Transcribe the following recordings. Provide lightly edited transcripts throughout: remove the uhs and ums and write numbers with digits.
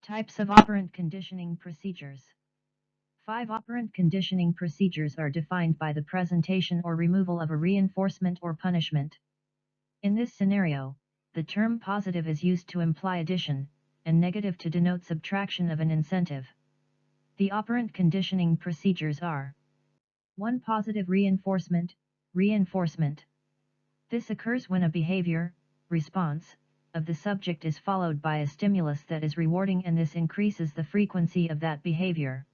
Types of operant conditioning procedures. 5 operant conditioning procedures are defined by the presentation or removal of a reinforcement or punishment. In this scenario, the term positive is used to imply addition, and negative to denote subtraction of an incentive. The operant conditioning procedures are 1. Positive reinforcement, reinforcement. This occurs when a behavior, response, of the subject is followed by a stimulus that is rewarding, and this increases the frequency of that behavior.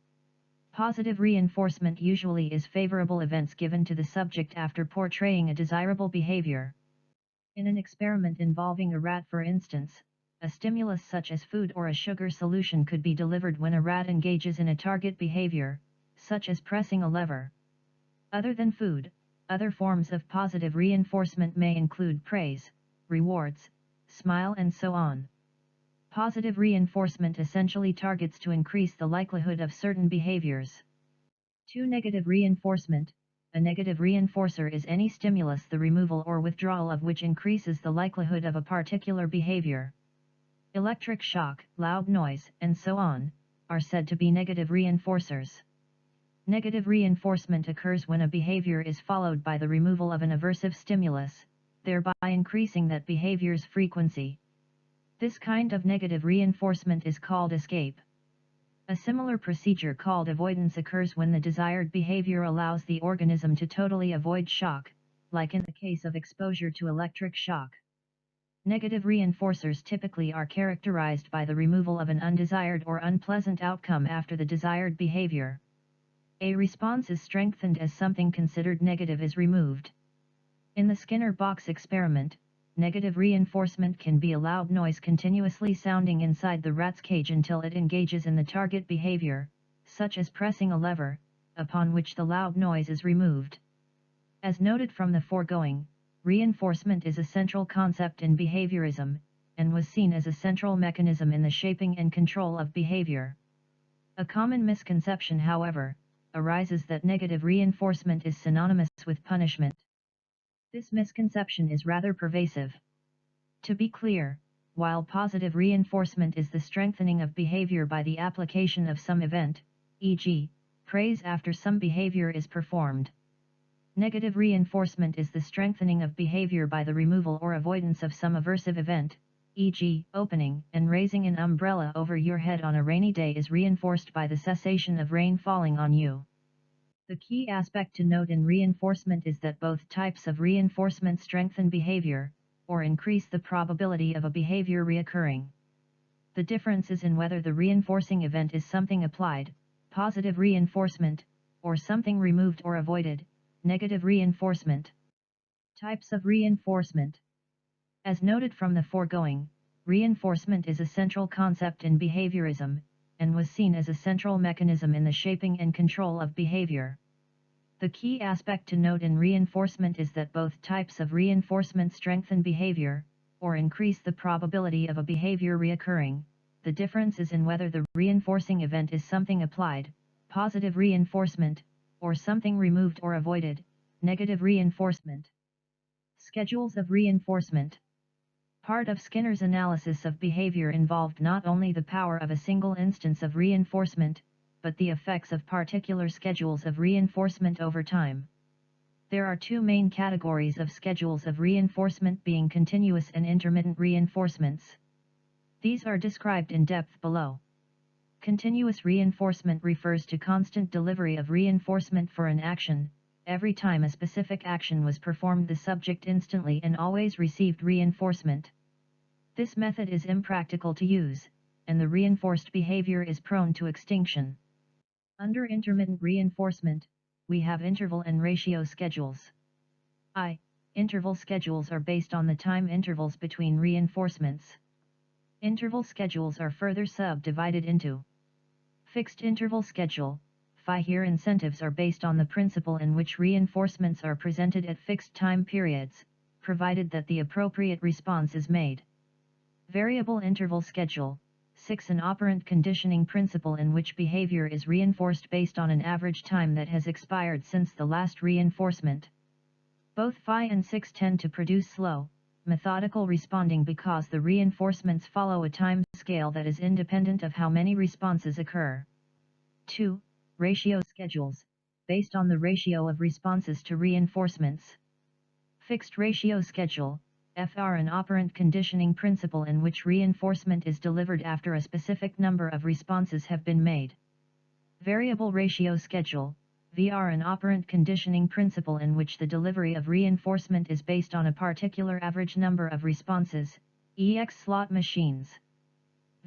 Positive reinforcement usually is favorable events given to the subject after portraying a desirable behavior. In an experiment involving a rat, for instance, a stimulus such as food or a sugar solution could be delivered when a rat engages in a target behavior, such as pressing a lever. Other than food, other forms of positive reinforcement may include praise, rewards, smile, and so on. Positive reinforcement essentially targets to increase the likelihood of certain behaviors. 2. Negative reinforcement. A negative reinforcer is any stimulus the removal or withdrawal of which increases the likelihood of a particular behavior. Electric shock, loud noise, and so on, are said to be negative reinforcers. Negative reinforcement occurs when a behavior is followed by the removal of an aversive stimulus, thereby increasing that behavior's frequency. This kind of negative reinforcement is called escape. A similar procedure called avoidance occurs when the desired behavior allows the organism to totally avoid shock, like in the case of exposure to electric shock. Negative reinforcers typically are characterized by the removal of an undesired or unpleasant outcome after the desired behavior. A response is strengthened as something considered negative is removed. In the Skinner box experiment, negative reinforcement can be a loud noise continuously sounding inside the rat's cage until it engages in the target behavior, such as pressing a lever, upon which the loud noise is removed. As noted from the foregoing, reinforcement is a central concept in behaviorism, and was seen as a central mechanism in the shaping and control of behavior. A common misconception, however, arises that negative reinforcement is synonymous with punishment. This misconception is rather pervasive. To be clear, while positive reinforcement is the strengthening of behavior by the application of some event, e.g., praise after some behavior is performed, negative reinforcement is the strengthening of behavior by the removal or avoidance of some aversive event, e.g., opening and raising an umbrella over your head on a rainy day is reinforced by the cessation of rain falling on you. The key aspect to note in reinforcement is that both types of reinforcement strengthen behavior, or increase the probability of a behavior reoccurring. The difference is in whether the reinforcing event is something applied, positive reinforcement, or something removed or avoided, negative reinforcement. Types of reinforcement. As noted from the foregoing, reinforcement is a central concept in behaviorism, and was seen as a central mechanism in the shaping and control of behavior. The key aspect to note in reinforcement is that both types of reinforcement strengthen behavior, or increase the probability of a behavior reoccurring. The difference is in whether the reinforcing event is something applied, positive reinforcement, or something removed or avoided, negative reinforcement. Schedules of reinforcement. Part of Skinner's analysis of behavior involved not only the power of a single instance of reinforcement, but the effects of particular schedules of reinforcement over time. There are two main categories of schedules of reinforcement, being continuous and intermittent reinforcements. These are described in depth below. Continuous reinforcement refers to constant delivery of reinforcement for an action. Every time a specific action was performed, the subject instantly and always received reinforcement. This method is impractical to use, and the reinforced behavior is prone to extinction. Under intermittent reinforcement, we have interval and ratio schedules. Interval schedules are based on the time intervals between reinforcements. Interval schedules are further subdivided into fixed interval schedule. Here incentives are based on the principle in which reinforcements are presented at fixed time periods, provided that the appropriate response is made. Variable interval schedule. An operant conditioning principle in which behavior is reinforced based on an average time that has expired since the last reinforcement. Both phi and 6 tend to produce slow, methodical responding because the reinforcements follow a time scale that is independent of how many responses occur. 2. Ratio schedules, based on the ratio of responses to reinforcements. Fixed ratio schedule, FR, an operant conditioning principle in which reinforcement is delivered after a specific number of responses have been made. Variable ratio schedule, VR, an operant conditioning principle in which the delivery of reinforcement is based on a particular average number of responses, EX slot machines.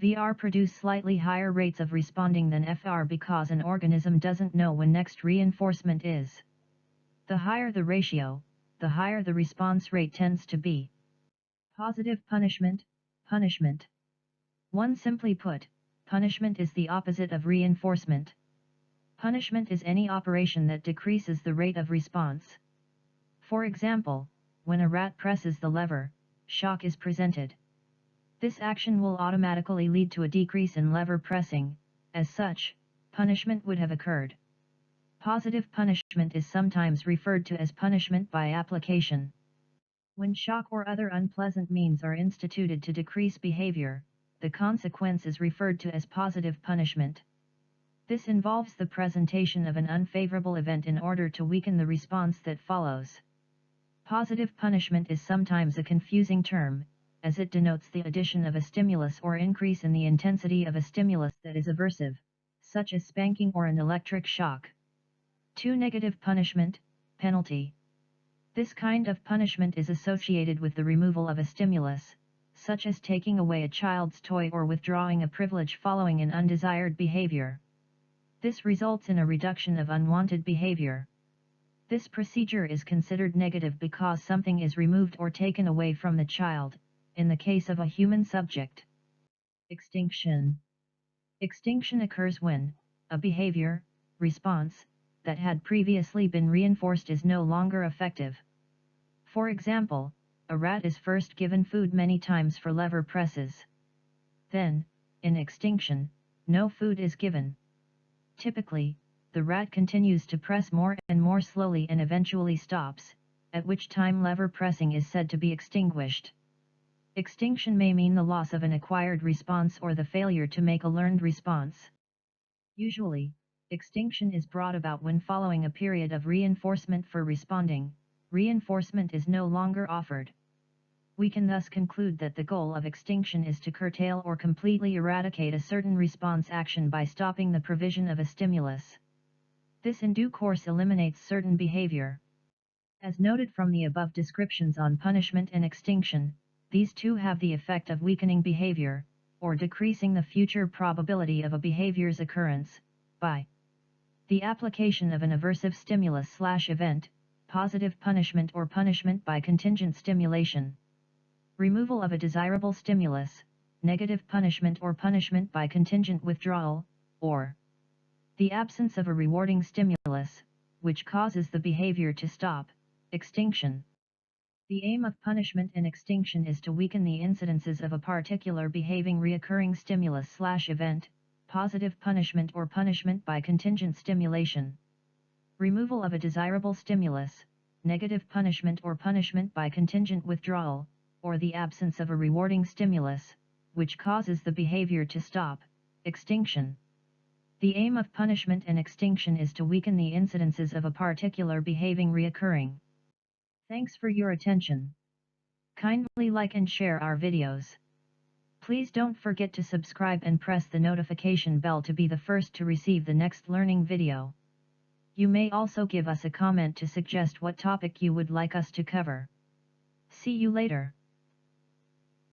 VR produce slightly higher rates of responding than FR because an organism doesn't know when next reinforcement is. The higher the ratio, the higher the response rate tends to be. Positive punishment, punishment. 1. Simply put, punishment is the opposite of reinforcement. Punishment is any operation that decreases the rate of response. For example, when a rat presses the lever, shock is presented. This action will automatically lead to a decrease in lever pressing, as such, punishment would have occurred. Positive punishment is sometimes referred to as punishment by application. When shock or other unpleasant means are instituted to decrease behavior, the consequence is referred to as positive punishment. This involves the presentation of an unfavorable event in order to weaken the response that follows. Positive punishment is sometimes a confusing term, as it denotes the addition of a stimulus or increase in the intensity of a stimulus that is aversive, such as spanking or an electric shock. 2. Negative punishment, penalty. This kind of punishment is associated with the removal of a stimulus, such as taking away a child's toy or withdrawing a privilege following an undesired behavior. This results in a reduction of unwanted behavior. This procedure is considered negative because something is removed or taken away from the child, in the case of a human subject. Extinction. Extinction occurs when a behavior, response, that had previously been reinforced is no longer effective. For example, a rat is first given food many times for lever presses. Then, in extinction, no food is given. Typically, the rat continues to press more and more slowly and eventually stops, at which time lever pressing is said to be extinguished. Extinction may mean the loss of an acquired response or the failure to make a learned response. Usually, extinction is brought about when following a period of reinforcement for responding, reinforcement is no longer offered. We can thus conclude that the goal of extinction is to curtail or completely eradicate a certain response action by stopping the provision of a stimulus. This in due course eliminates certain behavior. As noted from the above descriptions on punishment and extinction, these two have the effect of weakening behavior, or decreasing the future probability of a behavior's occurrence, by the application of an aversive stimulus/event, positive punishment or punishment by contingent stimulation. Removal of a desirable stimulus, negative punishment or punishment by contingent withdrawal, or the absence of a rewarding stimulus, which causes the behavior to stop, extinction. The aim of punishment and extinction is to weaken the incidences of a particular behaving reoccurring stimulus/event, positive punishment or punishment by contingent stimulation. Removal of a desirable stimulus, negative punishment or punishment by contingent withdrawal, or the absence of a rewarding stimulus, which causes the behavior to stop, extinction. The aim of punishment and extinction is to weaken the incidences of a particular behaving reoccurring. Thanks for your attention. Kindly like and share our videos. Please don't forget to subscribe and press the notification bell to be the first to receive the next learning video. You may also give us a comment to suggest what topic you would like us to cover. See you later.